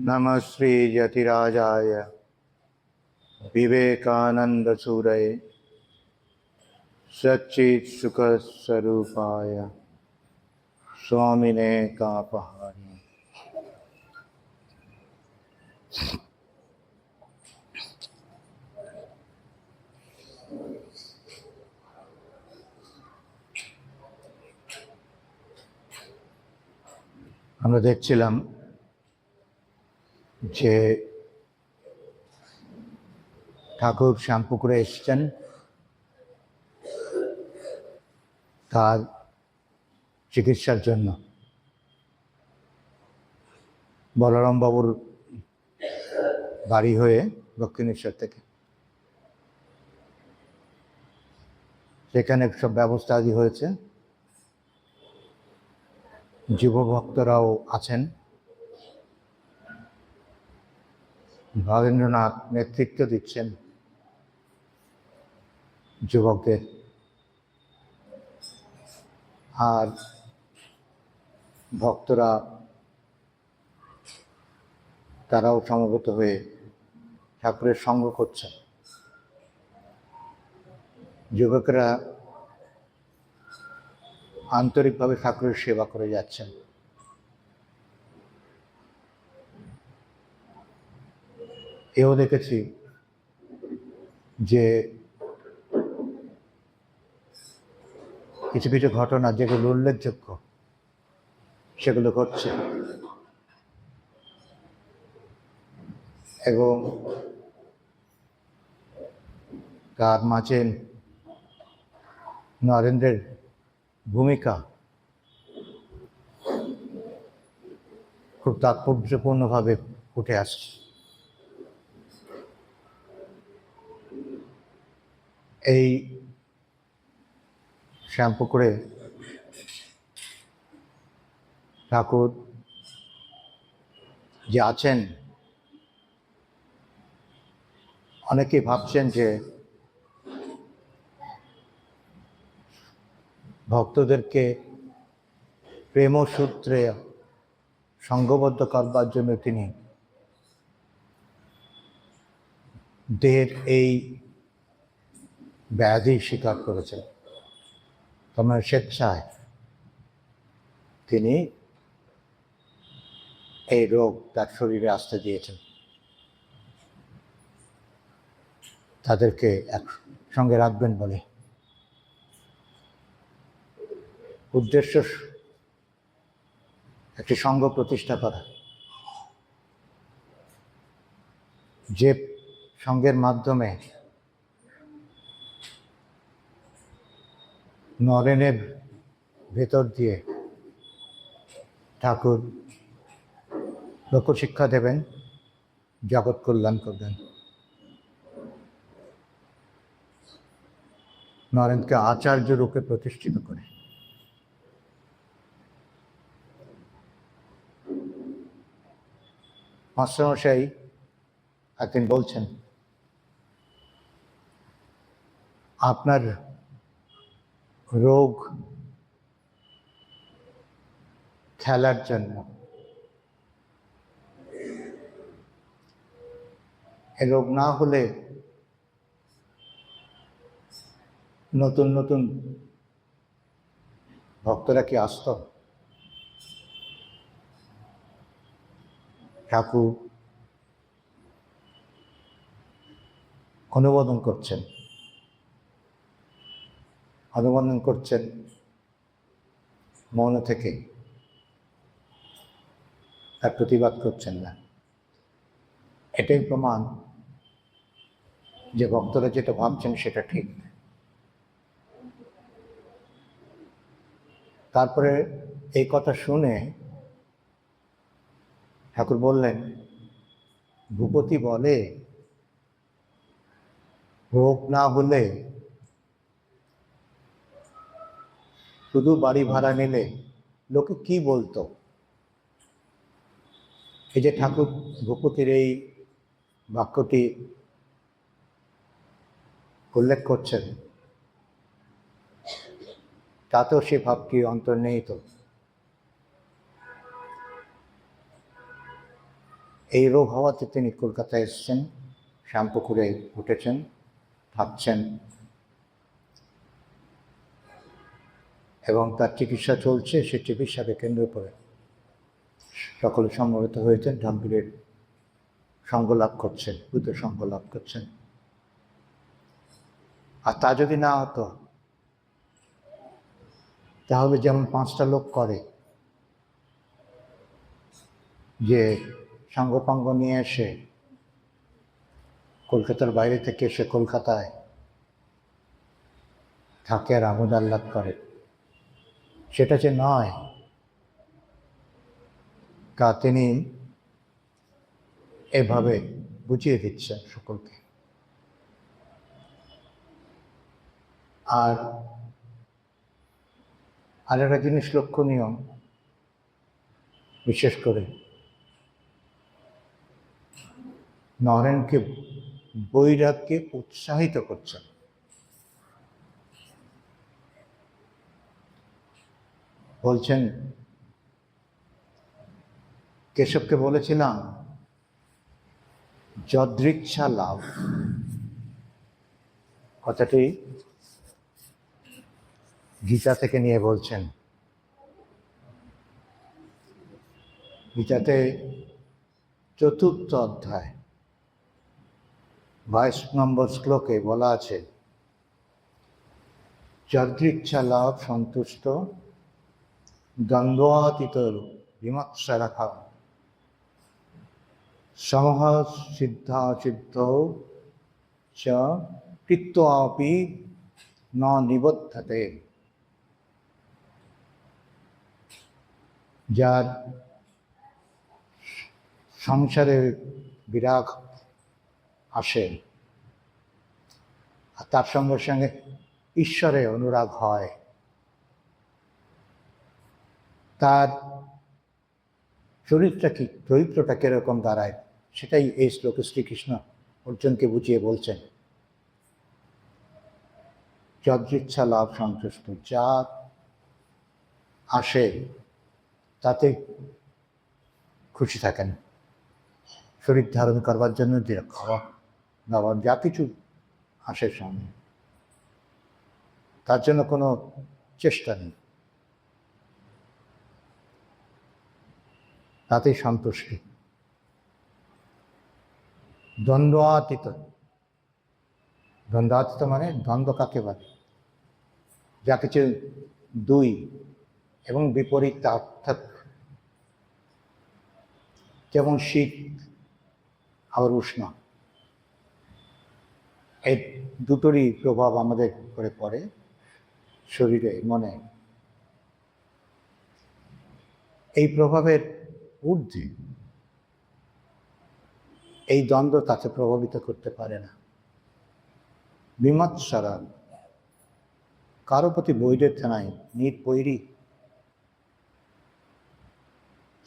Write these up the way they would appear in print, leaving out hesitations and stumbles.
नमः श्री यतिराजाय विवेकानंद सूरये सच्चित् सुख स्वरूपाय स्वामिने कापहारी। আমরা দেখছিলাম যে ঠাকুর শ্যামপুকুরে এসেছেন তার চিকিৎসার জন্য। বলরাম বাবুর বাড়ি হয়ে দক্ষিণেশ্বর থেকে সেখানে সব ব্যবস্থা আদি হয়েছে। যুব ভক্তরাও আছেন। নরেন্দ্রনাথ নেতৃত্ব দিচ্ছেন যুবকদের, আর ভক্তরা তারাও সমবেত হয়ে ঠাকুরের সঙ্গ করছেন। যুবকেরা আন্তরিকভাবে ঠাকুরের সেবা করে যাচ্ছেন। এও দেখেছি যে কিছু কিছু ঘটনা যেগুলো উল্লেখযোগ্য সেগুলো ঘটছে, এবং তার মাঝে নরেন্দ্রের ভূমিকা খুব তাৎপর্যপূর্ণভাবে উঠে আসছে। এই শ্যামপুকুরে ঠাকুর যে আছেন, অনেকেই ভাবছেন যে ভক্তদেরকে প্রেমসূত্রে সঙ্গবদ্ধ করবার জন্য তিনি দেহের এই ব্যাধি স্বীকার করেছেন। তোমার স্বেচ্ছায় তিনি এই রোগ তার শরীরে আসতে দিয়েছেন। তাদেরকে একসঙ্গে রাখবেন বলে উদ্দেশ্য একটি সংঘ প্রতিষ্ঠা করা, যে সংঘের মাধ্যমে নরেনের ভেতর দিয়ে ঠাকুর লোকশিক্ষা দেবেন, জগৎ কল্যাণ করবেন। নরেনকে আচার্য রূপে প্রতিষ্ঠিত করে মাস্টারমশাই একদিন বলছেন, আপনার রোগ খেলার জন্য, এ রোগ না হলে নতুন নতুন ভক্তরা কি আসত? ঠাকুর অনুমোদন করছেন মন থেকে, তার প্রতিবাদ করছেন না। এটাই প্রমাণ যে ভক্তরা যেটা ভাবছেন সেটা ঠিক। তারপরে এই কথা শুনে ঠাকুর বললেন, ভূপতি বলে রোগ না হলে শুধু বাড়ি ভাড়া নিলে লোকে কি বলতো? এই যে ঠাকুর ভূপতির এই বাক্যটি উল্লেখ করছেন, তাতেও সে ভাবটি অন্তর্নিহিত। এই রোগ হওয়াতে তিনি কলকাতায় এসেছেন, শ্যামপুকুরে উঠেছেন, থাকছেন এবং তার চিকিৎসা চলছে। সে চিকিৎসাকে কেন্দ্র করে সকলে সমবেত হয়েছেন, ঠাকুরের সঙ্গ লাভ করছেন, বুদ্ধ সঙ্গ লাভ করছেন। আর তা যদি না হতো তাহলে যেমন 5টা লোক করে যে সাঙ্গপাঙ্গ নিয়ে এসে কলকাতার বাইরে থেকে এসে কলকাতায় থাকে আর আমোদ আহ্লাদ করে, সেটা যে নয়, তা তিনি এভাবে বুঝিয়ে দিচ্ছেন সকলকে। আর একটা জিনিস লক্ষণীয়, বিশেষ করে নরেনকে বৈরাগ্যে উৎসাহিত করছেন। বলছেন, কেশবকে বলেছিলাম যদৃচ্ছা লাভ, কথাটি গীতা থেকে নিয়ে বলছেন। গীতাতে 4th অধ্যায় 22 নম্বর শ্লোকে বলা আছে, যদৃচ্ছা লাভ সন্তুষ্ট দ্বন্দ্বাতীত বিমৎসরাখা সমহ সিদ্ধা সিদ্ধ চ কৃত্বাপি ন নিবধ্যতে। যার সংসারে বিরাগ আসে আর তার সঙ্গে সঙ্গে ঈশ্বরে অনুরাগ হয়, তার চরিত্রটা কিরকম দাঁড়ায়, সেটাই এই শ্লোকে শ্রীকৃষ্ণ অর্জুনকে বুঝিয়ে বলছেন। যদৃচ্ছা লাভ সন্তুষ্ট, যা আসে তাতে খুশি থাকেন। শরীর ধারণ করবার জন্য যে খাওয়া দাওয়া যা কিছু আসে সামনে, তার জন্য কোনো চেষ্টা নেই, তাতেই সন্তুষ্টি। দ্বন্দ্বাতীত, দ্বন্দ্বাতীত মানে দ্বন্দ্ব কাকে বলে? যা কিছু দুই এবং বিপরীত, অর্থাৎ যেমন শীত আবার উষ্ণ, এই দুটোরই প্রভাব আমাদের করে পড়ে শরীরে, মনে। এই প্রভাবের ঊর্ধ্বে এই দ্বন্দ্ব তাকে প্রভাবিত করতে পারে না। বিমৎসরা, কারো প্রতি বৈরের নাই, নির্বৈরী।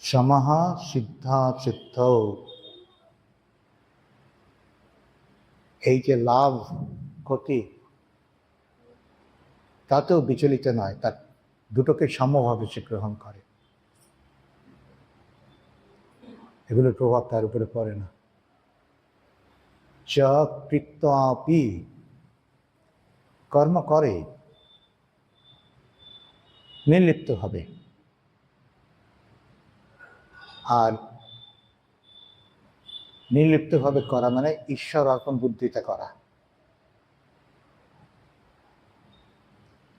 সমহা সিদ্ধা সিদ্ধ, এই যে লাভ ক্ষতি তাতেও বিচলিত নয়, তার দুটোকে সমভাবে সে গ্রহণ করে, এগুলোর প্রভাব তার উপরে পড়ে না। চ কৃত্বাপি, কর্ম করে, নির্লিপ্ত হবে। আর নির্লিপ্তভাবে করা মানে ঈশ্বর অর্পণ বুদ্ধিতে করা,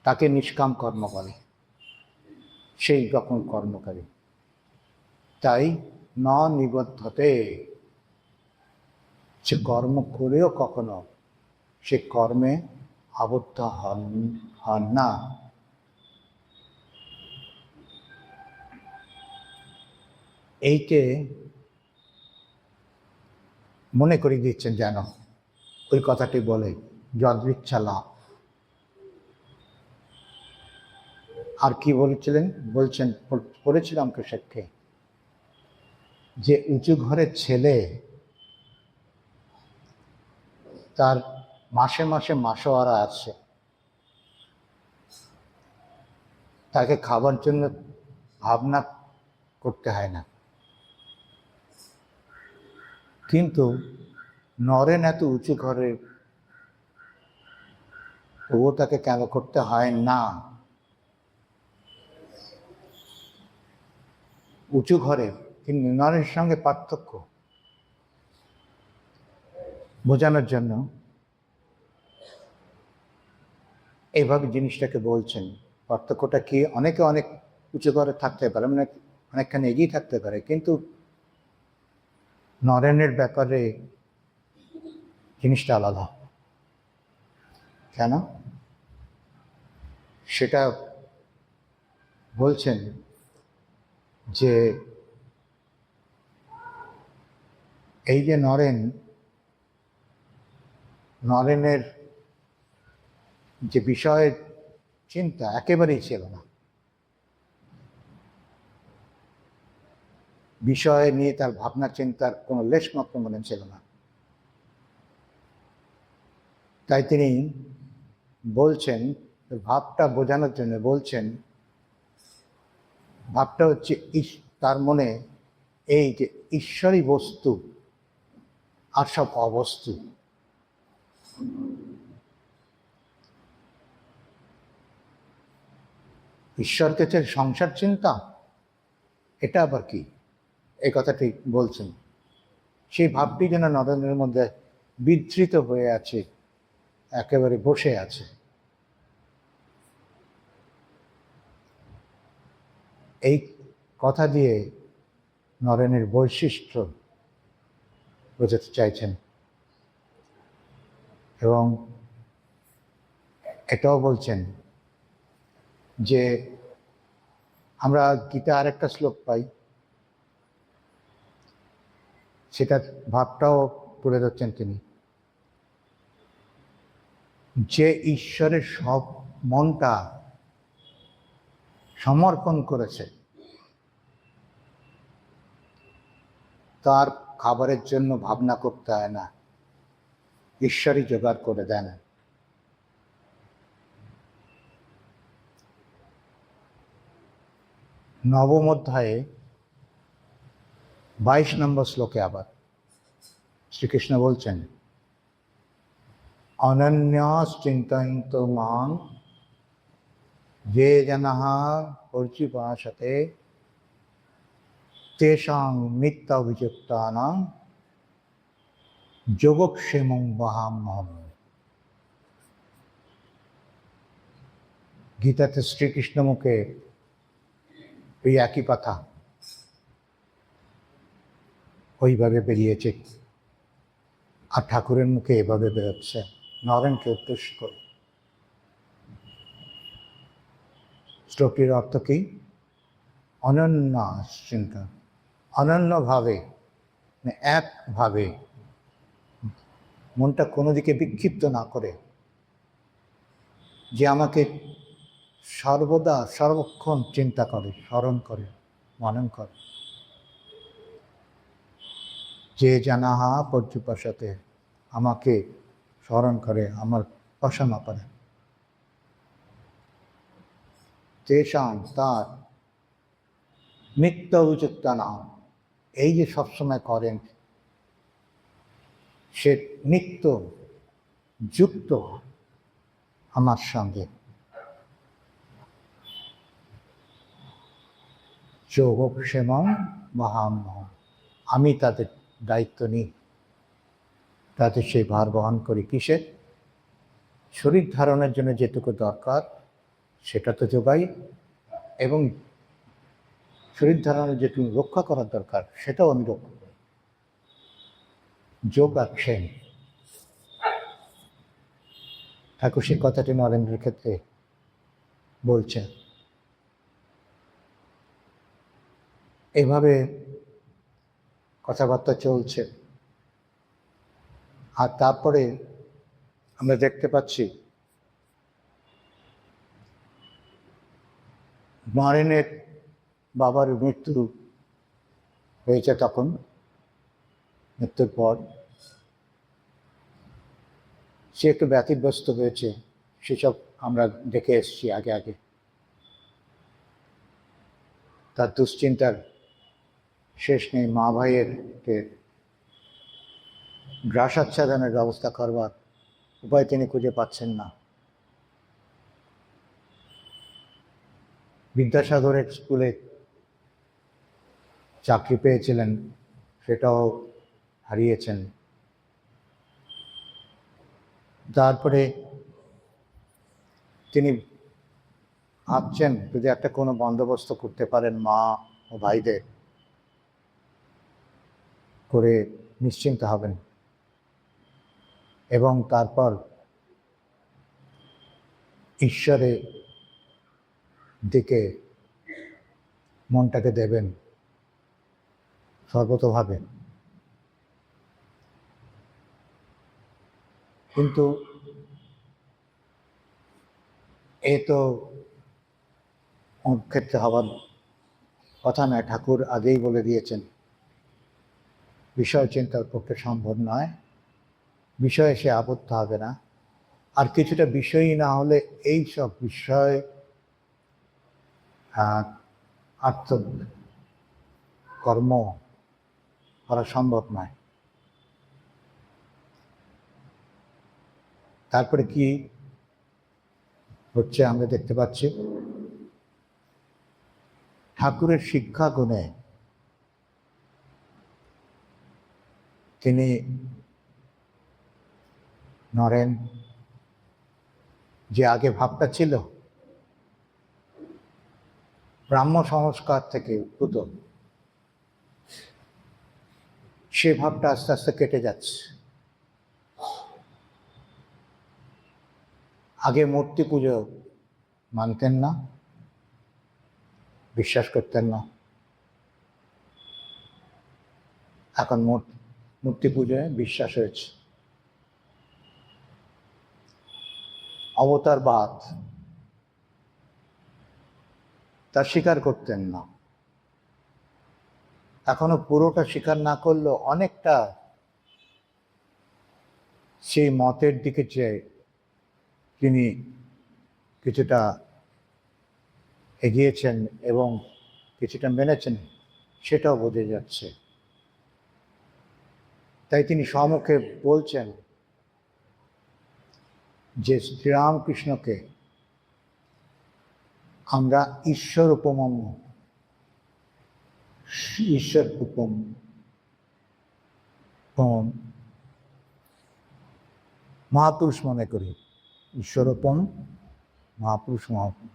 তাকে নিষ্কাম কর্ম বলে, সেই রকম কর্মকারী। তাই ন নিবদ্ধতে, সে কর্ম করেও কখনো সে কর্মে আবদ্ধ হন না। এইকে মনে করিয়ে দিচ্ছেন যেন ওই কথাটি বলে, যদৃচ্ছা লাভ। আর কি বলছিলেন, বলছেন, পড়েছিলাম কেশবকে, যে উঁচু ঘরের ছেলে তার মাসে মাসে মাসোয়ারা আছে, তাকে খাবার জন্য ভাবনা করতে হয় না। কিন্তু নরেন এত উঁচু ঘরে, তবুও তাকে কেন করতে হয় না। উঁচু ঘরে কিন্তু নরেনের সঙ্গে পার্থক্য বোঝানোর জন্য এইভাবে জিনিসটাকে বলছেন। পার্থক্যটা কি? অনেকে অনেক উঁচু ঘরে থাকতে পারে, মানে অনেকখানি এগিয়ে থাকতে পারে, কিন্তু নরেনের ব্যাপারে জিনিসটা আলাদা। কেন সেটা বলছেন যে এই যে নরেনের যে বিষয়ের চিন্তা একেবারেই ছিল না, বিষয় নিয়ে তার ভাবনা চিন্তার কোনো লেশমাত্র মনে ছিল না। তাই তিনি বলছেন, ভাবটা বোঝানোর জন্য বলছেন, ভাবটা হচ্ছে তার মনে এই যে ঈশ্বরই বস্তু আর সব অবস্তু। ঈশ্বরকে যে সংসার চিন্তা, এটা আবার কি? এই কথাটি বলছেন। সেই ভাবটি যেন নরেনের মধ্যে বিধৃত হয়ে আছে, একেবারে বসে আছে। এই কথা দিয়ে নরেনের বৈশিষ্ট্য বোঝাতে চাইছেন, এবং এটাও বলছেন যে আমরা গীতা আরেকটা শ্লোক পাই, সেটা ভাবটাও তুলে ধরছেন তিনি, যে ঈশ্বরের সব মনটা সমর্পণ করেছে, তার খাবারের জন্য ভাবনা করতে হয় না, ঈশ্বরই জোগাড় করে দেন। নবম অধ্যায়ে 22 নম্বর শ্লোকে আবার শ্রীকৃষ্ণ বলছেন, অনন্যাস চিন্তয়ন্ত মাং যে জনাঃ পর্যুপাসতে তেষাং নিত্যাভিযুক্তানাং যোগক্ষেমং বহাম্যহম। গীতাতে শ্রীকৃষ্ণ মুখে এই একই কথা ওইভাবে বেরিয়েছে, আর ঠাকুরের মুখে এভাবে বেরোচ্ছে নরেনকে উদ্দেশ্য করে। শ্লোকটির অর্থ কি? অনন্য চিন্তা, অনন্যভাবে, একভাবে, মনটা কোনো দিকে বিক্ষিপ্ত না করে, যে আমাকে সর্বদা সর্বক্ষণ চিন্তা করে, স্মরণ করে, মনন করে। যে জানাহা পর্যুপাসতে, আমাকে স্মরণ করে, আমার উপাসনা করে, তেষাং, তার, নিত্য অভিযুক্ত নাম, এই যে সবসময় করেন, সে নিত্য যুক্ত আমার সঙ্গে, যোগক্ষেমং মহাম্যহম, আমি তাদের দায়িত্ব নিই, তাদের সেই ভার বহন করি। কিসের? শরীর ধারণের জন্য যেটুকু দরকার সেটা তো যোগাই, এবং শরীর ধারণের যেটুকু রক্ষা করার দরকার সেটাও আমি রক্ষা করি। যোগাক্ষেম, ঠাকুর সেই কথাটি নরেন্দ্রের ক্ষেত্রে বলছেন। এভাবে কথাবার্তা চলছে, আর তারপরে আমরা দেখতে পাচ্ছি নরেনের বাবার মৃত্যু হয়েছে। তখন মৃত্যুর পর সে একটু ব্যতিব্যস্ত হয়েছে, সেসব আমরা দেখে এসেছি আগে আগে। তার দুশ্চিন্তার শেষ নেই, মা ভাইয়ের গ্রাস আচ্ছাদনের ব্যবস্থা করবার উপায় তিনি খুঁজে পাচ্ছেন না। বিদ্যাসাগরের স্কুলে চাকরি পেয়েছিলেন, সেটাও হারিয়েছেন। তারপরে তিনি ভাবছেন যদি একটা কোনো বন্দোবস্ত করতে পারেন মা ও ভাইদের, করে নিশ্চিন্ত হবেন এবং তারপর ঈশ্বরের দিকে মনটাকে দেবেন সর্বতোভাবে। কিন্তু এ তো ওর ক্ষেত্রে হওয়ার কথা নয়। ঠাকুর আগেই বলে দিয়েছেন বিষয় চিন্তার পক্ষে সম্ভব নয়, বিষয়ে সে আবদ্ধ হবে না। আর কিছুটা বিষয়ই না হলে এই সব বিষয় আত্মকর্ম করা সম্ভব নয়। তারপরে কি হচ্ছে আমরা দেখতে পাচ্ছি, ঠাকুরের শিক্ষা গুণে তিনি নরেন যে আগে ভাবটা ছিল ব্রাহ্ম সংস্কার থেকে উদ্ভূত, সে ভাবটা আস্তে আস্তে কেটে যাচ্ছে। আগে মূর্তি পুজো মানতেন না, বিশ্বাস করতেন না, এখন মূর্তি পুজোয় বিশ্বাস হয়েছে। অবতারবাদ তা স্বীকার করতেন না, এখনো পুরোটা স্বীকার না করলেও অনেকটা সেই মতের দিকে চেয়ে তিনি কিছুটা এগিয়েছেন এবং কিছুটা মেনেছেন, সেটাও বোঝা যাচ্ছে। তাই তিনি সম্মুখে বলছেন যে শ্রীরামকৃষ্ণকে আমরা ঈশ্বর উপম মহাপুরুষ মনে করি, ঈশ্বরোপম মহাপুরুষ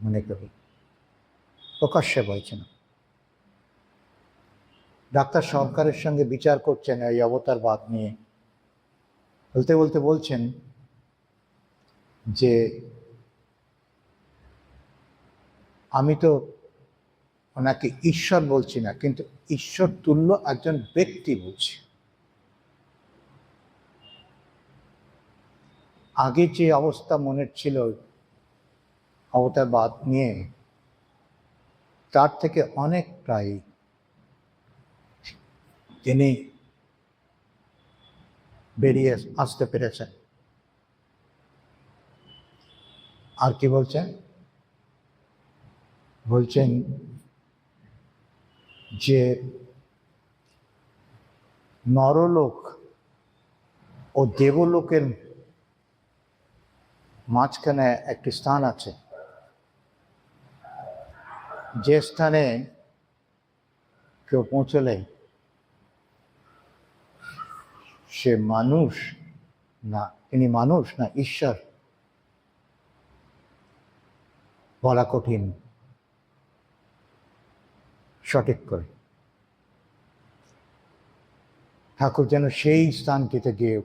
মনে করি, প্রকাশ্যে বলছেন। ডাক্তার সরকারের সঙ্গে বিচার করছেন এই অবতারবাদ নিয়ে, বলতে বলতে বলছেন যে আমি তো ওনাকে ঈশ্বর বলছি না, কিন্তু ঈশ্বর তুল্য একজন ব্যক্তি বলছি। আগে যে অবস্থা মনের ছিল অবতারবাদ নিয়ে, তার থেকে অনেকটাই তিনি বেরিয়ে আসতে পেরেছেন। আর কি বলছেন? বলছেন যে নরলোক ও দেবলোকের মাঝখানে একটি স্থান আছে, যে স্থানে কেউ পৌঁছলে সে মানুষ না, তিনি মানুষ না ঈশ্বর বলা কঠিন সঠিক করে। ঠাকুর যেন সেই স্থানটিতে গিয়ে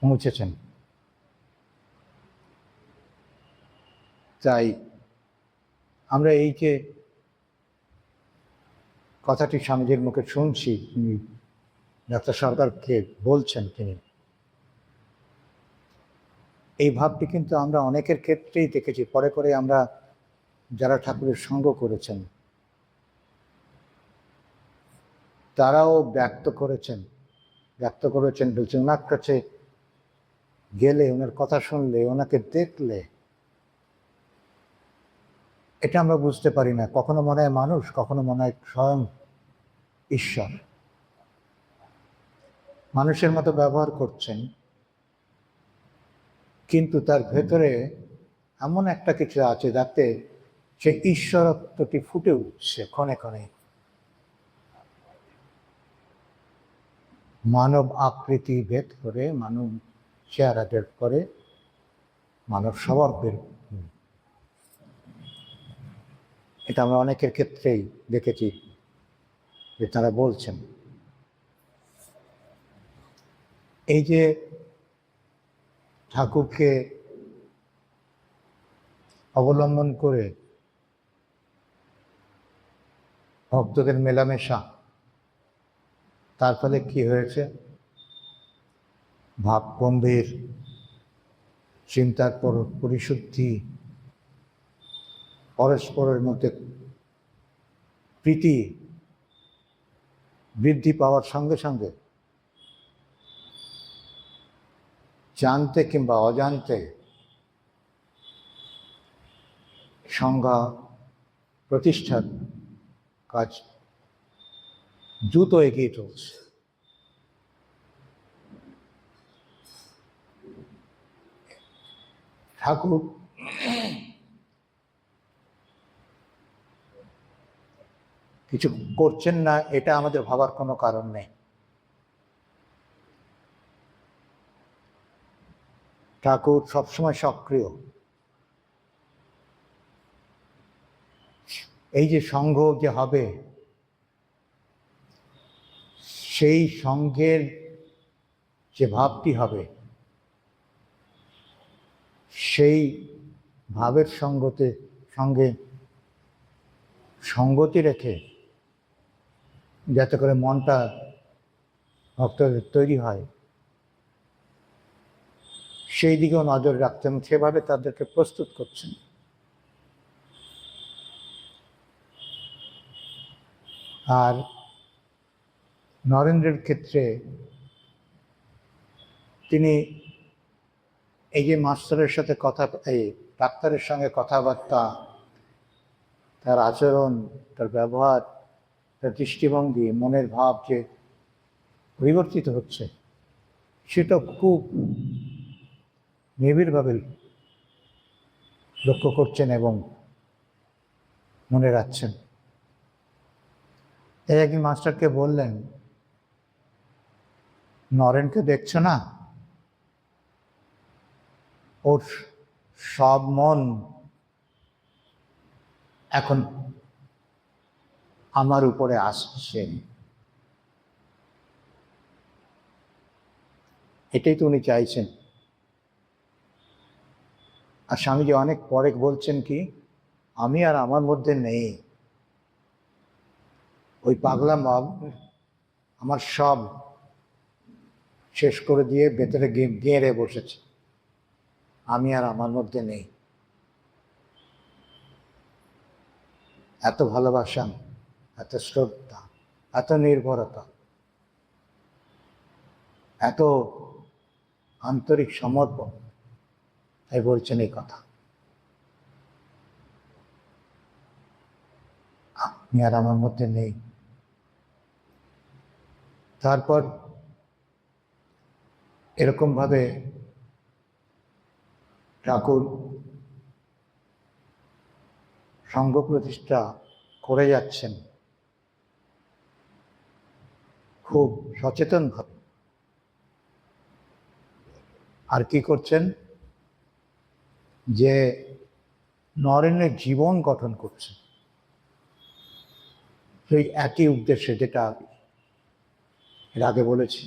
পৌঁছেছেন। তাই আমরা এই যে কথাটি স্বামীজির মুখে শুনছি, তিনি ডাক্তার সরকারকে বলছেন, তিনি এই ভাবটি কিন্তু আমরা অনেকের ক্ষেত্রেই দেখেছি। পরে করে আমরা যারা ঠাকুরের সঙ্গ করেছেন তারাও ব্যক্ত করেছেন, বলছেন ওনার কাছে গেলে, ওনার কথা শুনলে, ওনাকে দেখলে এটা আমরা বুঝতে পারি না, কখনো মনে হয় মানুষ, কখনো মনে হয় স্বয়ং ঈশ্বর। মানুষের মতো ব্যবহার করছেন, কিন্তু তার ভেতরে এমন একটা কিছু আছে যাতে সে ঈশ্বরত্বটি ফুটে উঠছে ক্ষণে ক্ষণে। মানব আকৃতি ভেদ করে, মানব চেহারা ভেদ করে, মানব স্বভাব বের। এটা আমরা অনেকের ক্ষেত্রেই দেখেছি যে তারা বলছেন। এই যে ঠাকুরকে অবলম্বন করে ভক্তদের মেলামেশা, তার ফলে কি হয়েছে? ভাব গম্ভীর, চিন্তার পরিশুদ্ধি, পরস্পরের মধ্যে প্রীতি বৃদ্ধি পাওয়ার সঙ্গে সঙ্গে জানতে কিংবা অজান্তে সংজ্ঞা প্রতিষ্ঠার কাজ দ্রুত এগিয়ে চলছে। ঠাকুর কিছু করছেন না এটা আমাদের ভাবার কোনো কারণ নেই। ঠাকুর সবসময় সক্রিয়। এই যে সংঘ যে হবে, সেই সংঘের যে ভাবটি হবে, সেই ভাবের সঙ্গে সঙ্গতি রেখে যাতে করে মনটা ভক্তদের তৈরি হয়, সেই দিকেও নজর রাখতেন, সেভাবে তাদেরকে প্রস্তুত করছেন। আর নরেন্দ্রের ক্ষেত্রে তিনি এই যে মাস্টারের সাথে এই ডাক্তারের সঙ্গে কথাবার্তা, তার আচরণ, তার ব্যবহার, তার দৃষ্টিভঙ্গি, মনের ভাব যে পরিবর্তিত হচ্ছে, সেটা খুব নিবিড়ভাবে লক্ষ্য করছেন এবং মনে রাখছেন। এই একদিন মাস্টারকে বললেন, নরেনকে দেখছো না? ওর সব মন এখন আমার উপরে আসছে। এটাই তো উনি চাইছেন। আর স্বামীজি অনেক পরে বলছেন কি, আমি আর আমার মধ্যে নেই, ওই পাগলা মব আমার সব শেষ করে দিয়ে ভেতরে গেঁড়ে বসেছে, আমি আর আমার মধ্যে নেই। এত ভালোবাসা, এত শ্রদ্ধা, এত নির্ভরতা, এত আন্তরিক সমর্পণ, তাই বলছেন এই কথা, আমি আর আমার মধ্যে নেই। তারপর এরকমভাবে ঠাকুর সংঘ প্রতিষ্ঠা করে যাচ্ছেন খুব সচেতনভাবে। আর কি করছেন? যে নরেনের জীবন গঠন করছেন সেই একই উদ্দেশ্যে, যেটা এর আগে বলেছি,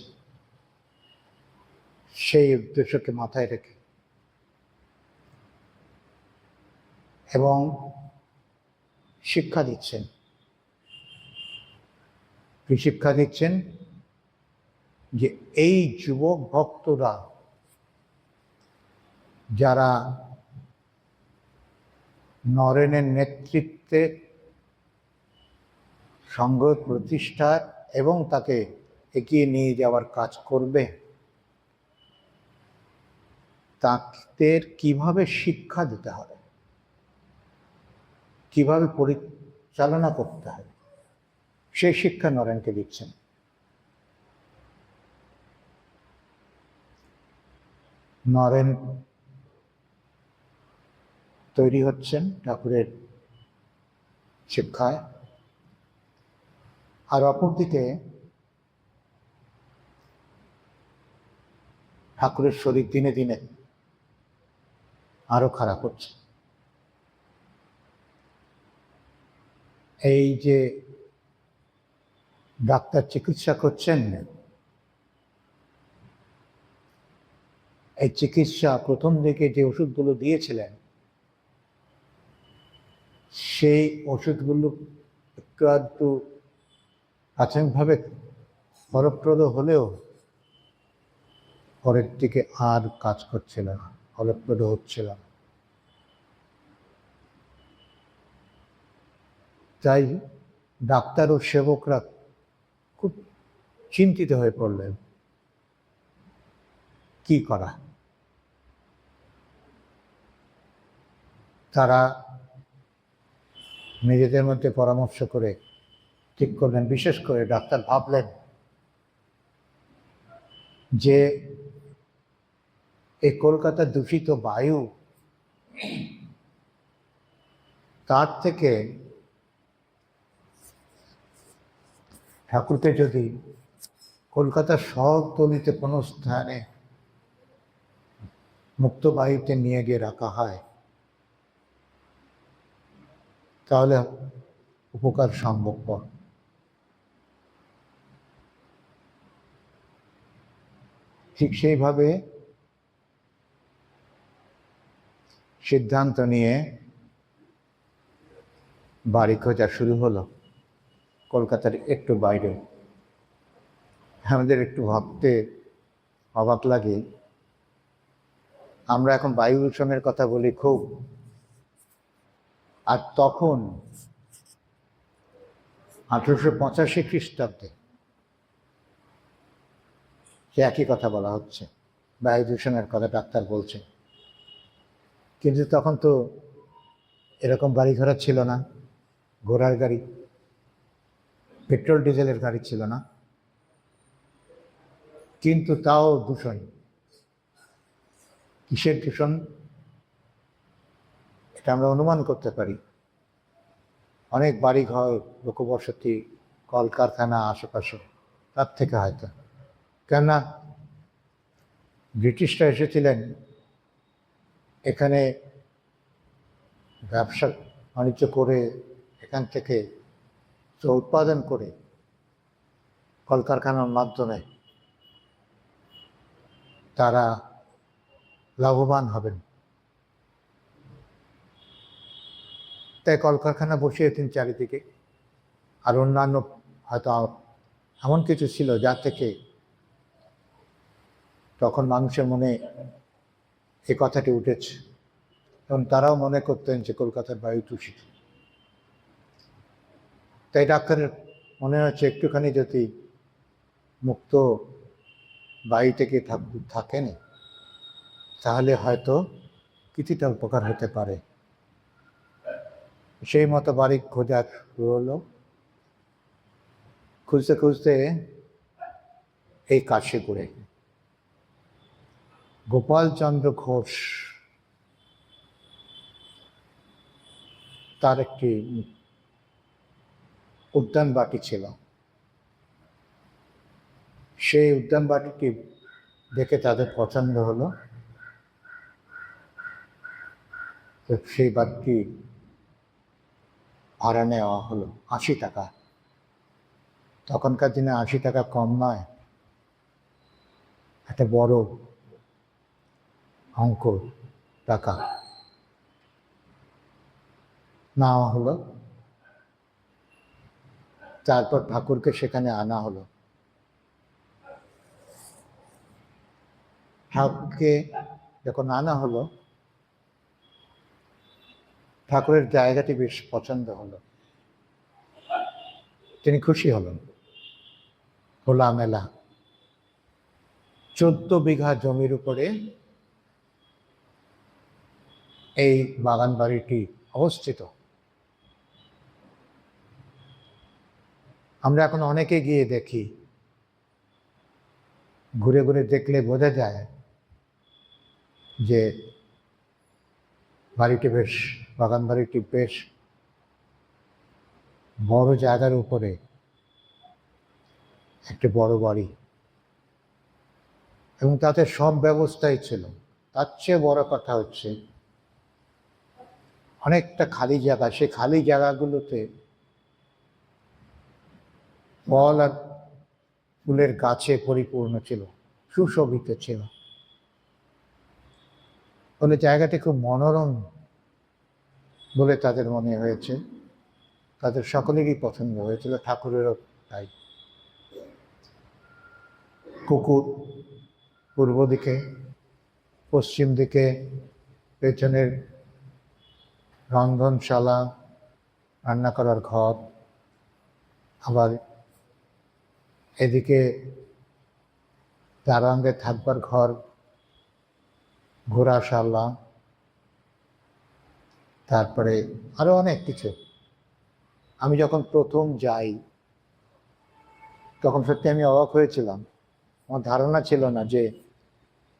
সেই উদ্দেশ্যকে মাথায় রেখে। এবং শিক্ষা দিচ্ছেন। কি শিক্ষা দিচ্ছেন? যে এই যুবক ভক্তরা যারা নরেনের নেতৃত্বে সংঘ প্রতিষ্ঠার এবং তাকে এগিয়ে নিয়ে যাওয়ার কাজ করবে, তাদের কিভাবে শিক্ষা দিতে হবে, কিভাবে পরিচালনা করতে হবে, সেই শিক্ষা নরেনকে দিচ্ছেন। নরেন তৈরি হচ্ছেন ঠাকুরের শিক্ষায়, আর অপরদিকে ঠাকুরের শরীর দিনে দিনে আরো খারাপ হচ্ছে। এই যে ডাক্তার চিকিৎসা করছেন, এই চিকিৎসা প্রথম দিকে যে ওষুধগুলো দিয়েছিলেন, সেই ওষুধগুলো একটু আধটু প্রাথমিকভাবে ফলপ্রদ হলেও পরের দিকে আর কাজ করছিল না, ফলপ্রদ হচ্ছিল না। তাই ডাক্তার ও সেবকরা খুব চিন্তিত হয়ে পড়লেন, কি করা। তারা নিজেদের মধ্যে পরামর্শ করে ঠিক করলেন, বিশেষ করে ডাক্তার ভাবলেন যে এই কলকাতার দূষিত বায়ু, তার থেকে ঠাকুরকে যদি কলকাতার শহরতলিতে কোনো স্থানে মুক্ত বায়ুতে নিয়ে গিয়ে রাখা হয়, তাহলে উপকার সম্ভবপর। ঠিক সেইভাবে সিদ্ধান্ত নিয়ে বাড়ি খোঁজা শুরু হলো কলকাতার একটু বাইরে। আমাদের একটু ভাবতে অবাক লাগে, আমরা এখন বায়ু দূষণের কথা বলি খুব, আর তখন 1885 খ্রিস্টাব্দে সে একই কথা বলা হচ্ছে, বায়ু দূষণের কথা ডাক্তার বলছে। কিন্তু তখন তো এরকম বাড়ি ঘোড়া ছিল না, ঘোড়ার গাড়ি, পেট্রোল ডিজেলের গাড়ি ছিল না, কিন্তু তাও দূষণ। কিসের দূষণ এটা আমরা অনুমান করতে পারি। অনেক বাড়িঘর, লোকবসতি, কলকারখানা আশেপাশে, তার থেকে হয়তো। কেননা ব্রিটিশরা এসেছিলেন এখানে ব্যবসা বাণিজ্য করে, এখান থেকে উৎপাদন করে কলকারখানার মাধ্যমে তারা লাভবান হবেন। তাই কলকারখানা বসিয়েছেন চারিদিকে, আর অন্যান্য হয়তো এমন কিছু ছিল যা থেকে তখন মানুষের মনে এ কথাটি উঠেছে, এবং তারাও মনে করতেন যে কলকাতার বায়ু দূষিত। তাই ডাক্তারের মনে হচ্ছে একটুখানি যদি মুক্ত বায়ু থেকে থাকেন, তাহলে হয়তো কিছুটা উপকার হতে পারে। সেই মতো বাড়ি খোঁজা শুরু হলো। খুঁজতে খুঁজতে এই কাশীপুরে গোপালচন্দ্র ঘোষ, তার একটি উদ্যান বাটি ছিল। সেই উদ্যান বাটিটি দেখে তাদের পছন্দ হলো। তো সেই বাটিটি ভাড়া নেওয়া হলো 80 টাকা। তখনকার দিনে 80 টাকা কম নয়, একটা বড় অঙ্ক টাকা নেওয়া হলো। তারপর ঠাকুরকে সেখানে আনা হলো। ঠাকুরকে যখন আনা হলো, ঠাকুরের জায়গাটি বেশ পছন্দ হলো, তিনি খুশি হলেন। খোলামেলা 14 বিঘা জমির উপরে এই বাগান বাড়িটি অবস্থিত। আমরা এখন অনেকে গিয়ে দেখি, ঘুরে ঘুরে দেখলে বোঝা যায় যে বাড়িটি বেশ, বাগান বাড়িটি বেশ বড় জায়গার উপরে একটি বড় বাড়ি, এবং তাতে সব ব্যবস্থাই ছিল। তার চেয়ে বড় কথা হচ্ছে অনেকটা খালি জায়গা, সেই খালি জায়গাগুলোতে ফল আর ফুলের গাছে পরিপূর্ণ ছিল, সুশোভিত ছিল। ফলে জায়গাটি খুব মনোরম বলে তাদের মনে হয়েছে, তাদের সকলেরই পছন্দ হয়েছিল, ঠাকুরেরও তাই। পুকুর পূর্ব দিকে, পশ্চিম দিকে পেছনের রন্ধনশালা, রান্না করার ঘর, আবার এদিকে দারোয়ানদের থাকবার ঘর, ঘোড়াশালা, তারপরে আরো অনেক কিছু। আমি যখন প্রথম যাই তখন সত্যি আমি অবাক হয়েছিলাম। আমার ধারণা ছিল না, যে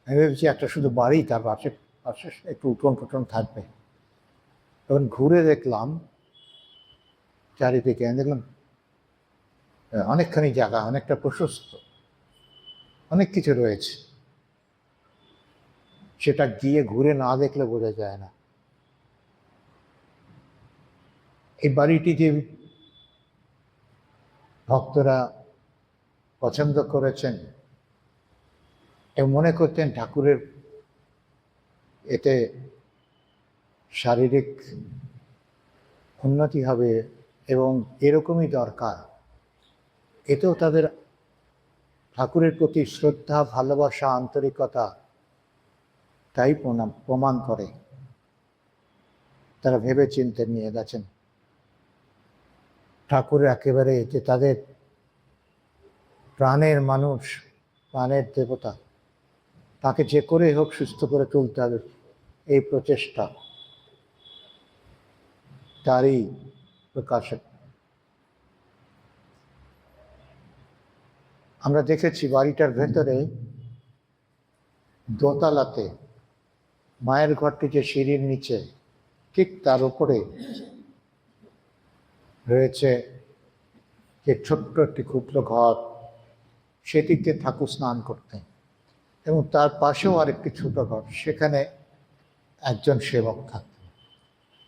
আমি ভেবেছি একটা শুধু বাড়ি, তার পাশে পাশে একটু উঠোন টুটন থাকবে। তখন ঘুরে দেখলাম চারিদিকে, দেখলাম অনেকখানি জায়গা, অনেকটা প্রশস্ত, অনেক কিছু রয়েছে। সেটা গিয়ে ঘুরে না দেখলে বোঝা যায় না। এই বাড়িটি যে ভক্তরা পছন্দ করেছেন এবং মনে করতেন ঠাকুরের এতে শারীরিক উন্নতি হবে এবং এরকমই দরকার, এতেও তাদের ঠাকুরের প্রতি শ্রদ্ধা, ভালোবাসা, আন্তরিকতা তাই প্রমাণ করে। তারা ভেবে চিন্তে নিয়ে গেছেন। ঠাকুর একেবারে যে তাদের প্রাণের মানুষ, প্রাণের দেবতা, তাকে যে করে হোক সুস্থ করে তুলতে হবে, এই প্রচেষ্টা তারই প্রকাশক। আমরা দেখেছি বাড়িটার ভেতরে দোতলাতে মায়ের ঘরটি যে সিঁড়ির নিচে, ঠিক তার উপরে রয়েছে যে ছোট্ট একটি ক্ষুদ্র ঘর, সেটিতে ঠাকুর স্নান করতেন, এবং তার পাশেও আরেকটি ছোট ঘর, সেখানে একজন সেবক থাকতেন।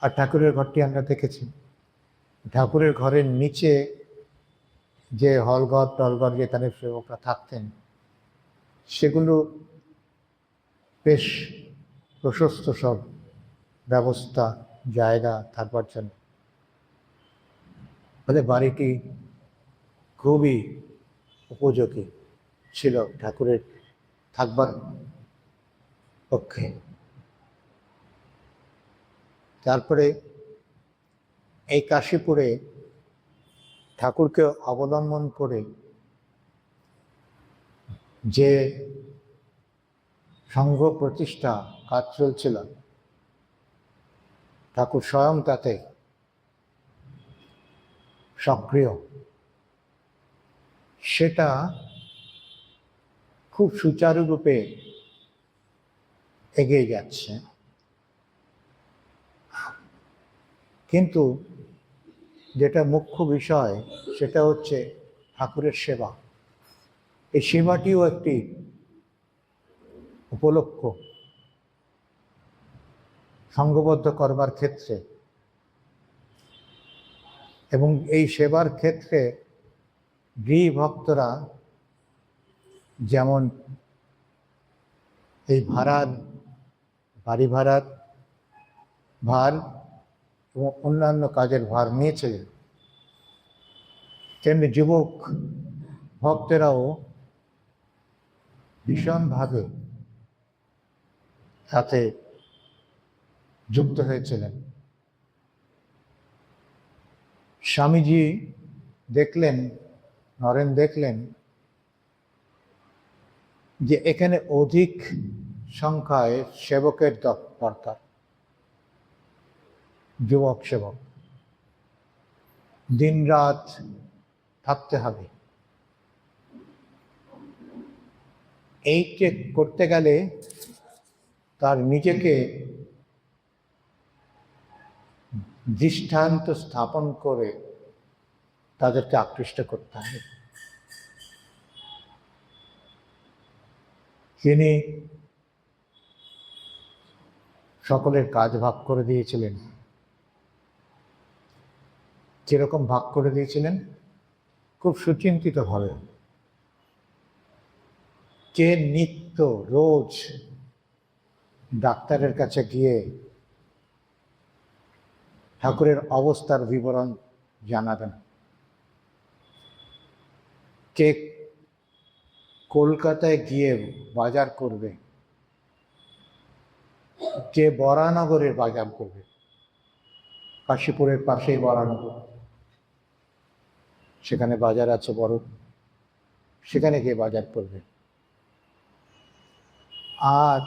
আর ঠাকুরের ঘরটি আমরা দেখেছি, ঠাকুরের ঘরের নিচে যে হলঘর টলঘর যেখানে সেবকরা থাকতেন, সেগুলো বেশ প্রশস্ত সব ব্যবস্থা, জায়গা থাকবার জন্য। ফলে বাড়িটি খুবই উপযোগী ছিল ঠাকুরের থাকবার পক্ষে। তারপরে এই কাশীপুরে ঠাকুরকে অবলম্বন করে যে সংঘ প্রতিষ্ঠা কাজ চলছিল, ঠাকুর স্বয়ং তাতে সক্রিয়, সেটা খুব সুচারুরূপে এগিয়ে যাচ্ছে। কিন্তু যেটা মুখ্য বিষয় সেটা হচ্ছে ঠাকুরের সেবা। এই সেবাটিও একটি উপলক্ষ সংঘবদ্ধ করবার ক্ষেত্রে, এবং এই সেবার ক্ষেত্রে গৃহী ভক্তরা যেমন এই বাড়ি ভাড়ার ভার এবং অন্যান্য কাজের ভার নিয়েছিলেন, তেমনি যুবক ভক্তেরাও ভীষণভাবে সাথে যুক্ত হয়েছিলেন। স্বামীজি নরেন দেখলেন যে এখানে অধিক সংখ্যায় সেবকের দরকার, যুবক সেবক, দিন রাত থাকতে হবে। এইটা করতে গেলে তার নিজেকে দৃষ্টান্ত স্থাপন করে তাদেরকে আকৃষ্ট করতে হবে। তিনি সকলের কাজ ভাগ করে দিয়েছিলেন। যেরকম ভাগ করে দিয়েছিলেন খুব সুচিন্তিতভাবে। যে নিত্য রোজ ডাক্তারের কাছে গিয়ে ঠাকুরের অবস্থার বিবরণ জানাবেন, কে কলকাতায় গিয়ে বাজার করবে, কে বরানগরের বাজার করবে, কাশীপুরের পাশেই বরানগর, সেখানে বাজার আছে বড়, সেখানে গিয়ে বাজার করবে। আর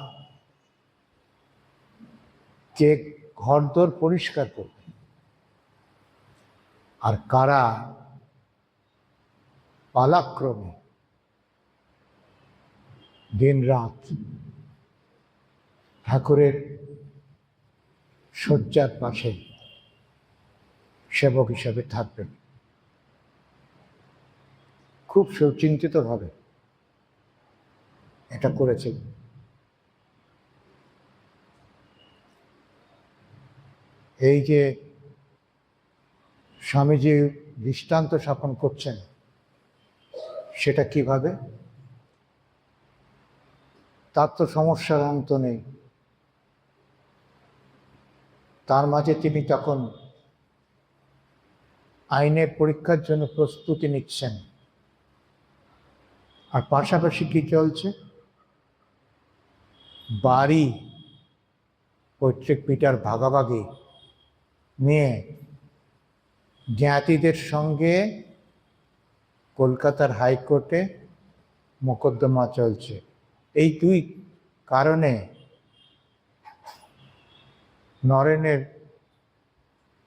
কে ঘরদোর পরিষ্কার করবে, আর কারা পালাক্রমে দিন রাত ঠাকুরের শয্যার পাশে সেবক হিসাবে থাকবেন। খুব সুচিন্তিতভাবে এটা করেছে। এই যে স্বামীজি দৃষ্টান্ত স্থাপন করছেন, সেটা কিভাবে? তার তো সমস্যার অন্ত নেই। তার মাঝে তিনি তখন আইনের পরীক্ষার জন্য প্রস্তুতি নিচ্ছেন, আর পাশাপাশি কি চলছে? বাড়ি পৈতৃক মিটার ভাগাভাগি নিয়ে জ্ঞাতিদের সঙ্গে কলকাতার হাইকোর্টে মোকদ্দমা চলছে। এই দুই কারণে নরেনের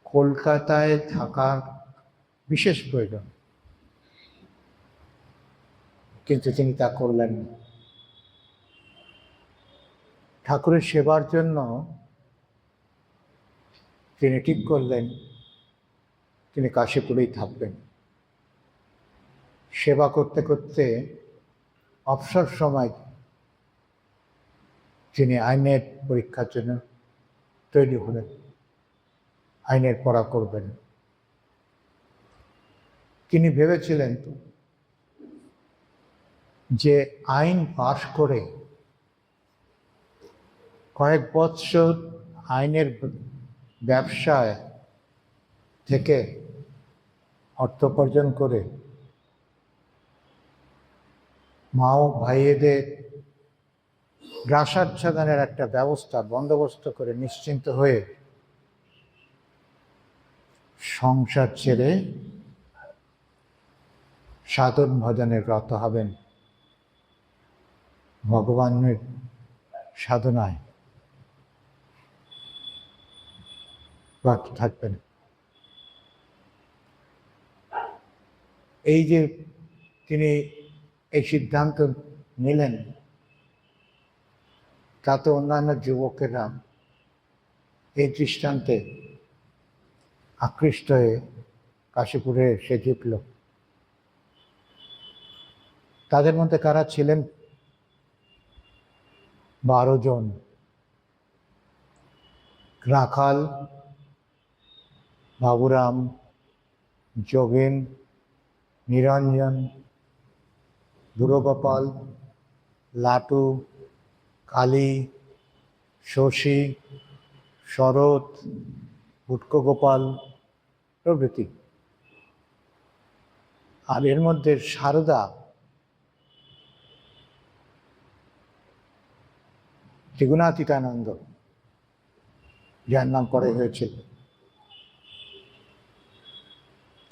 কলকাতায় থাকার বিশেষ প্রয়োজন, কিন্তু তিনি তা করলেন না। ঠাকুরের সেবার জন্য তিনি ঠিক করলেন তিনি কাশীপুরেই থাকবেন। সেবা করতে করতে অবসর সময় তিনি আইনের পরীক্ষার জন্য তৈরি হলেন, আইনের পড়া করবেন। তিনি ভেবেছিলেন যে আইন পাশ করে কয়েক বৎসর আইনের ব্যবসায় থেকে অর্থ উপার্জন করে মা ও ভাইয়েদের গ্রাসাচ্ছাদনের একটা ব্যবস্থা বন্দোবস্ত করে নিশ্চিন্ত হয়ে সংসার ছেড়ে সাধন ভজনের রত হবেন, ভগবানের সাধনায় রত থাকবেন। এই যে তিনি এই সিদ্ধান্ত নিলেন, তাতে অন্যান্য যুবকেরা এই দৃষ্টান্তে আকৃষ্ট হয়ে কাশীপুরে এসে জুটল। তাদের মধ্যে কারা ছিলেন? 12 জন। রাখাল, বাবুরাম, যোগেন, নিরঞ্জন, দুরগোপাল, লাটু, কালী, শশী, শরৎ, পুটকগোপাল প্রভৃতি। আর এর মধ্যে সারদা, ত্রিগুণাতীতানন্দ, যার নাম পরে হয়েছিল,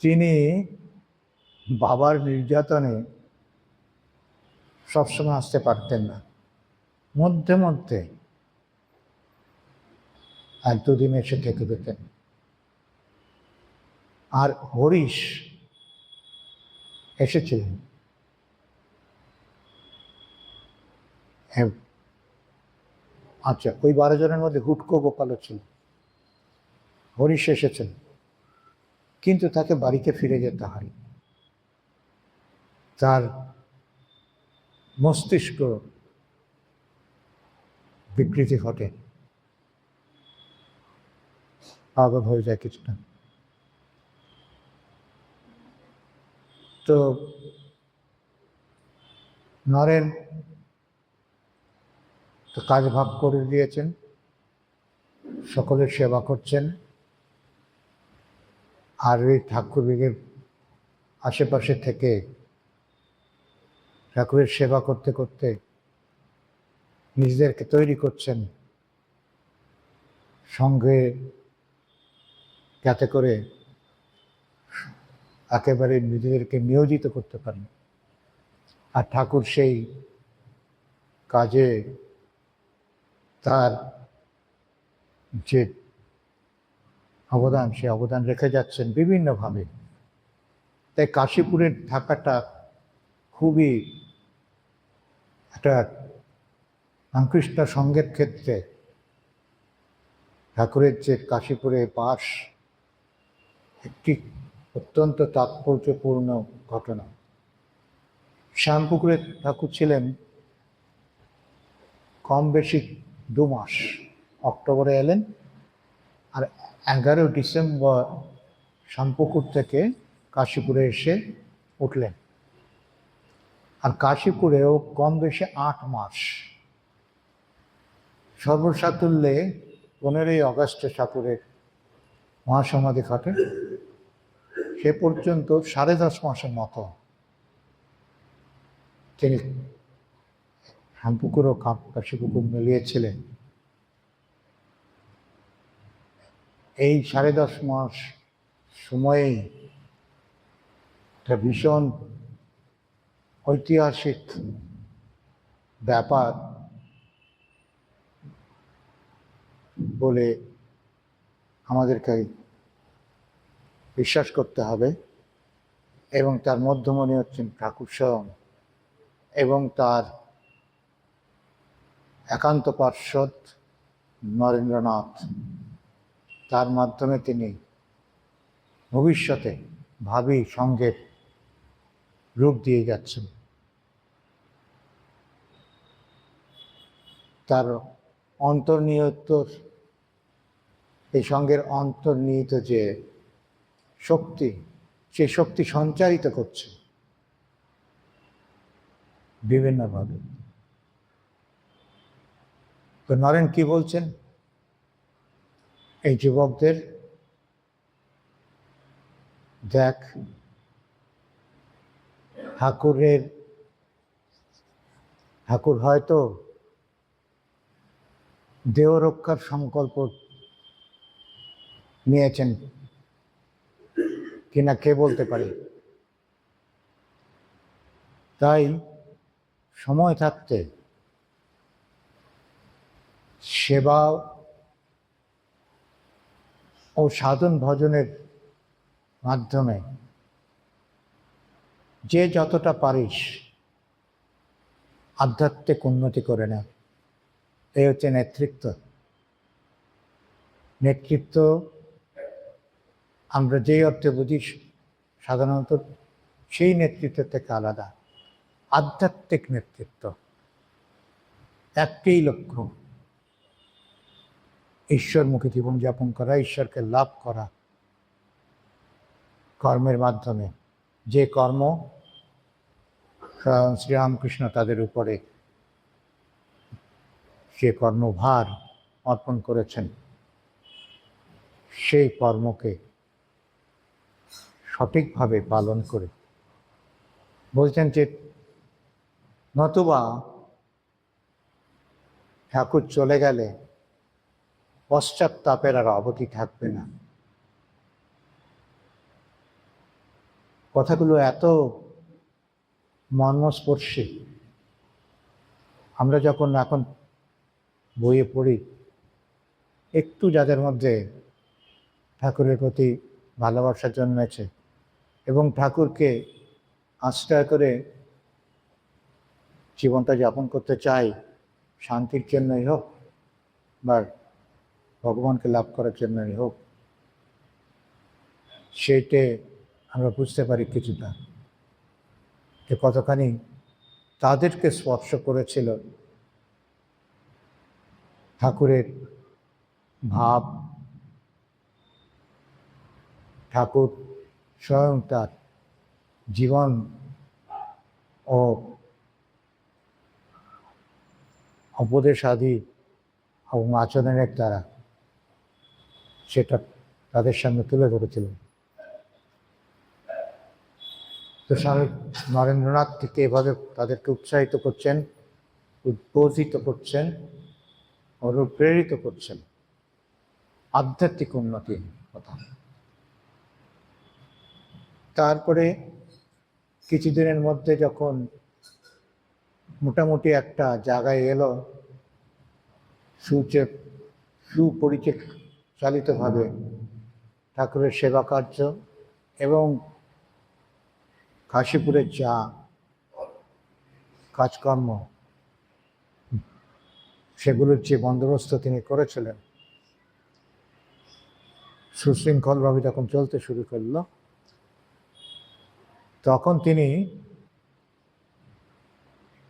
তিনি বাবার নির্যাতনে সবসময় আসতে পারতেন না, মধ্যে মধ্যে 1-2 দিন এসে থেকে যেতেন। আর হরিশ এসেছিলেন, আচ্ছা, ওই 12 জনের মধ্যে হুটকো গোপালও ছিল, হরিশ এসেছেন, কিন্তু তাকে বাড়িতে ফিরে যেতে হয়। তার মস্তিষ্ক বিকৃতি ঘটে, পাগল হয়ে যায় কিছুটা। তো নরেন তো কাজ ভাগ করে দিয়েছেন, সকলের সেবা করছেন, আর ওই ঠাকুরের আশেপাশে থেকে ঠাকুরের সেবা করতে করতে নিজেদেরকে তৈরি করছেন সঙ্গে, যাতে করে একেবারে নিজেদেরকে নিয়োজিত করতে পারেন। আর ঠাকুর সেই কাজে তার যে অবদান, সে অবদান রেখে যাচ্ছেন বিভিন্নভাবে। তাই কাশীপুরের থাকাটা খুবই একটা রামকৃষ্ণ সঙ্গের ক্ষেত্রে ঠাকুরের যে কাশীপুরে বাস একটি অত্যন্ত তাৎপর্যপূর্ণ ঘটনা। শ্যামপুকুরে ঠাকুর ছিলেন কম বেশি 2 মাস। অক্টোবরে এলেন, আর 11 ডিসেম্বর শ্যামপুকুর থেকে কাশীপুরে এসে উঠলেন। আর কাশীপুরেও কম বেশি 8 মাস। সর্বসাতুল্যে 15ই অগস্টে ঠাকুরের মহাসমাধি ঘটে। সে পর্যন্ত 10.5 মাসের মতো তিনি শ্যামপুকুর ও কাশীপুকুর মিলিয়েছিলেন। এই 10.5 মাস সময়েই একটা ভীষণ ঐতিহাসিক ব্যাপার বলে আমাদেরকে বিশ্বাস করতে হবে। এবং তার মধ্যমণি হচ্ছেন ঠাকুর স্বয়ং এবং তার একান্ত পার্ষদ নরেন্দ্রনাথ। তার মাধ্যমে তিনি ভবিষ্যতে ভাবী সঙ্গের রূপ দিয়ে যাচ্ছেন। তার অন্তর্নিহিত, এই সঙ্গের অন্তর্নিহিত যে শক্তি, সে শক্তি সঞ্চারিত করছে বিভিন্নভাবে। তো নরেন কি বলছেন এই যুবকদের? দেখ, ঠাকুর হয়তো দেহ রক্ষার সংকল্প নিয়েছেন কিনা কে বলতে পারে। তাই সময় থাকতে সেবা ও সাধন ভজনের মাধ্যমে যে যতটা পারিস আধ্যাত্মিক উন্নতি করে না। এই হচ্ছে নেতৃত্ব। নেতৃত্ব আমরা যেই অর্থে বুঝি সাধারণত সেই নেতৃত্ব থেকে আলাদা। আধ্যাত্মিক নেতৃত্ব, একটাই লক্ষ্য, ঈশ্বরমুখী জীবনযাপন করা, ঈশ্বরকে লাভ করা কর্মের মাধ্যমে। যে কর্ম শ্রীরামকৃষ্ণ তাদের উপরে যে কর্মভার অর্পণ করেছেন, সেই কর্মকে সঠিকভাবে পালন করে বলছেন যে নতুবা ঠাকুর চলে গেলে পশ্চাৎতাপের আর অবধি থাকবে না। কথাগুলো এত মর্মস্পর্শী। আমরা যখন এখন বইয়ে পড়ি, একটু যাদের মধ্যে ঠাকুরের প্রতি ভালোবাসা জন্মেছে এবং ঠাকুরকে আশ্রয় করে জীবনটা যাপন করতে চাই, শান্তির জন্যই হোক বা ভগবানকে লাভ করার জন্যই হোক, সেইটে আমরা বুঝতে পারি কিছুটা যে কতখানি তাদেরকে স্পর্শ করেছিল ঠাকুরের ভাব। ঠাকুর স্বয়ং তার জীবন ও উপদেশ আদি এবং আচরণের দ্বারা সেটা তাদের সামনে তুলে ধরেছিলেন। তো স্বামী নরেন্দ্রনাথ থেকে এভাবে তাদেরকে উৎসাহিত করছেন, উদ্বোধিত করছেন, অনুপ্রেরিত করছেন আধ্যাত্মিক উন্নতির কথা। তারপরে কিছুদিনের মধ্যে যখন মোটামুটি একটা জায়গায় এলো, সুপরিচালিতভাবে ঠাকুরের সেবা কার্য এবং কাশীপুরের যা কাজকর্ম সেগুলোর যে বন্দোবস্ত তিনি করেছিলেন, সুশৃঙ্খলভাবে যখন চলতে শুরু করল, তখন তিনি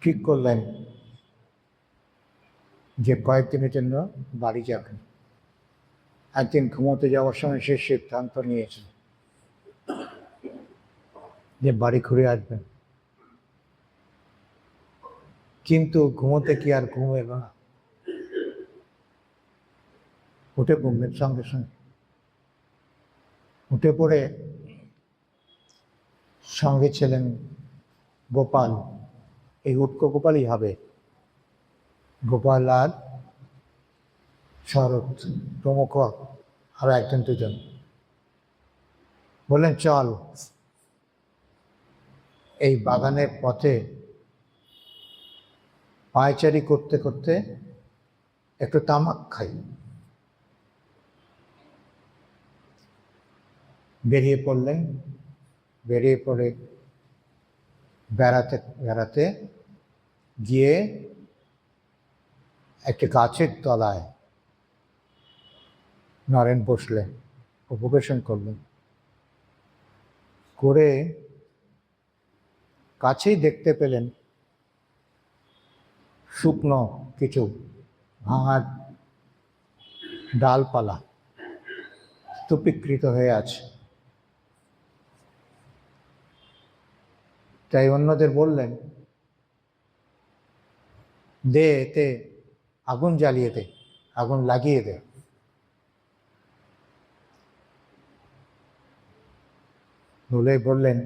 ঠিক করলেন যে কয়েকদিনের জন্য বাড়ি যাবেন। একদিন ঘুমোতে যাওয়ার সময় সে সিদ্ধান্ত নিয়েছেন যে বাড়ি ঘুরে আসবেন, কিন্তু ঘুমোতে কি আর ঘুম এলো না, উঠে পড়লেন সঙ্গে সঙ্গে। উঠে পড়ে সঙ্গে ছিলেন গোপাল, এই উটকো গোপালই হবে, গোপাল আর শরৎ প্রমুখ আরো একজন দুজন। বললেন চল এই বাগানের পথে পায়চারি করতে করতে একটু তামাক খাই। বেরিয়ে পড়লেন। বেরিয়ে পড়ে বেড়াতে বেড়াতে গিয়ে একটি গাছের তলায় নরেন বসলেন, উপবেশন করলেন। করে কাছেই দেখতে পেলেন শুকনো কিছু ভাঙা ডালপালা স্তূপীকৃত হয়ে আছে। তাই অন্যদের বললেন, দে এতে আগুন জ্বালিয়ে দে, আগুন লাগিয়ে দে। বলে বললেন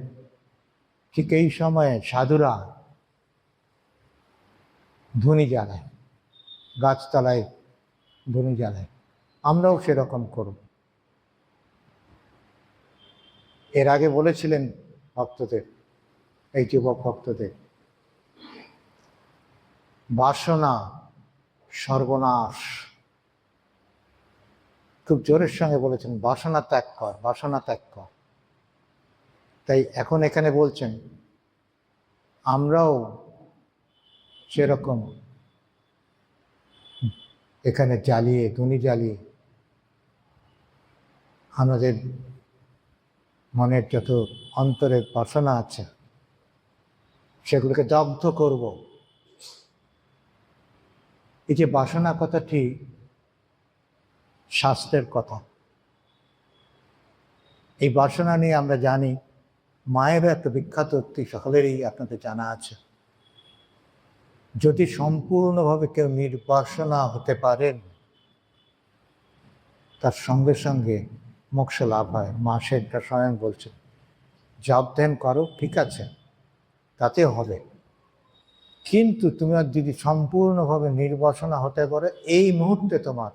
ঠিক এই সময়ে সাধুরা ধুনি জ্বালায়, গাছতলায় ধুনি জ্বালায়, আমরাও সেরকম করব। এর আগে বলেছিলেন ভক্তদের, এই যুবক ভক্তদের, বাসনা সর্বনাশ, খুব জোরের সঙ্গে বলেছেন, বাসনা ত্যাগ কর, বাসনা ত্যাগ কর। তাই এখন এখানে বলছেন আমরাও সেরকম এখানে জ্বালিয়ে, ধুনি জ্বালিয়ে আমাদের মনের যত অন্তরের বাসনা আছে সেগুলোকে দগ্ধ করব। এই যে বাসনা কথাটি শাস্ত্রের কথা। এই বাসনা নিয়ে আমরা জানি, মায়েরও একটা বিখ্যাত উক্তি সকলেরই আপনাদের জানা আছে, যদি সম্পূর্ণভাবে কেউ নির্বাসনা হতে পারেন তার সঙ্গে সঙ্গে মোক্ষ লাভ হয়। মা সেটা স্বয়ং বলছেন, জপ ধ্যান করো ঠিক আছে, তাতেও হবে, কিন্তু তুমি যদি সম্পূর্ণভাবে নির্বাসনা হতে পারো এই মুহূর্তে তোমার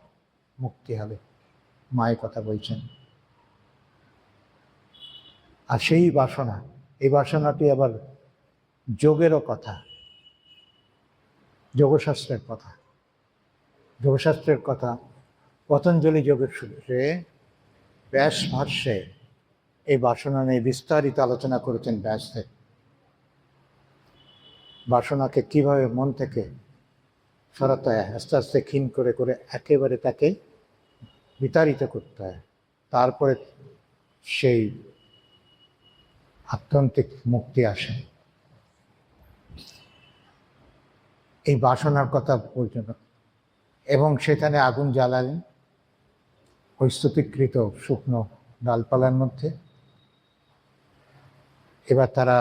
মুক্তি হবে। মায়ের কথা বলছেন। আর সেই বাসনা, এই বাসনাটি আবার যোগেরও কথা, যোগশাস্ত্রের কথা। যোগশাস্ত্রের কথা পতঞ্জলি যোগের সূত্রে ব্যাস ভাষ্যে এই বাসনা নিয়ে বিস্তারিত আলোচনা করেছেন ব্যাসদেব। বাসনাকে কিভাবে মন থেকে সরাতে হয়, আস্তে আস্তে ক্ষীণ করে করে একেবারে তাকে বিতাড়িত করতে হয়। তারপরে সেই আত্যন্তিক মুক্তি আসে। এই বাসনার কথা বলছেন, এবং সেখানে আগুন জ্বালালেন ওই স্তুতিকৃত শুকনো ডালপালার মধ্যে। এবার তারা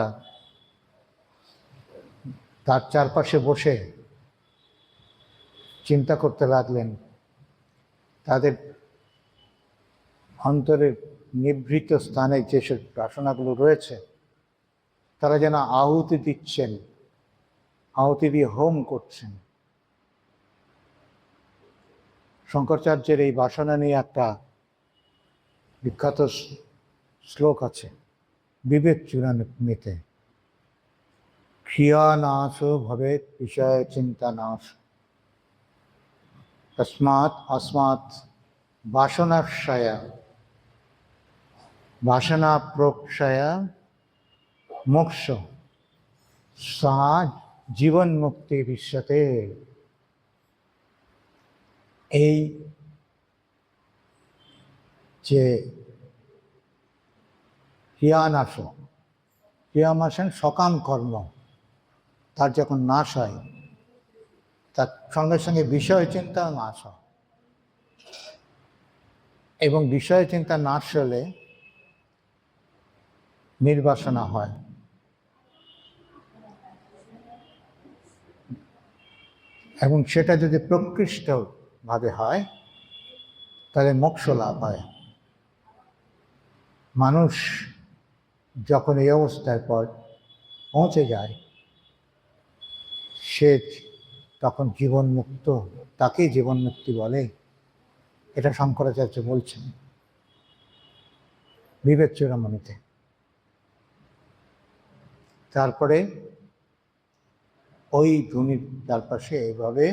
তার চারপাশে বসে চিন্তা করতে লাগলেন তাদের অন্তরের নিভৃত স্থানে যেসব বাসনাগুলো রয়েছে তারা যেন আহুতি দিচ্ছেন, আহুতি দিয়ে হোম করছেন। শঙ্করাচার্যের এই বাসনা নিয়ে একটা বিখ্যাত শ্লোক আছে বিবেক চূড়ামণিতে, ক্রিয়া নাশ ভবেৎ বিষয় চিন্তা নাশ, তস্মাৎ अस्मात् বাসনাক্ষয়া বাসনা প্রক্ষয়া মোক্ষ সা জীবন মুক্তি বিশ্বতে। এই যে ক্রিয়ানাশ, ক্রিয়ামাসেন সকাম কর্ম, তার যখন নাশ হয় তার সঙ্গে সঙ্গে বিষয় চিন্তা নাশ হয়, এবং বিষয় চিন্তা নাশ হলে নির্বাসনা হয়। এবং সেটা যদি প্রকৃষ্টভাবে হয় তাহলে মোক্ষ লাভ হয়। মানুষ যখন এই অবস্থায় পর পৌঁছে যায় সে তখন জীবন মুক্ত, তাকেই জীবন মুক্তি বলে। এটা শঙ্করাচার্য বলছেন বিবেক চূড়ামণিতে। তারপরে ওই ধুনির চারপাশে এইভাবে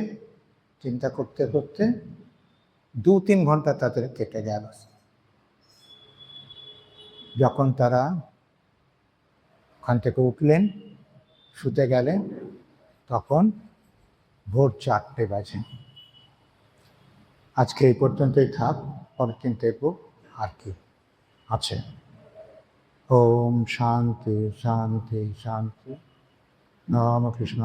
চিন্তা করতে করতে 2-3 ঘন্টা তাদের কেটে গেল। যখন তারা ওখান থেকে উঠলেন, শুতে গেলেন, তখন ভোর 4টে বাজে। আজকে এই পর্যন্তই থাক, পরের দিন দেখব আর কি আছে। ওম শান্তি শান্তি শান্তি। রামকৃষ্ণ।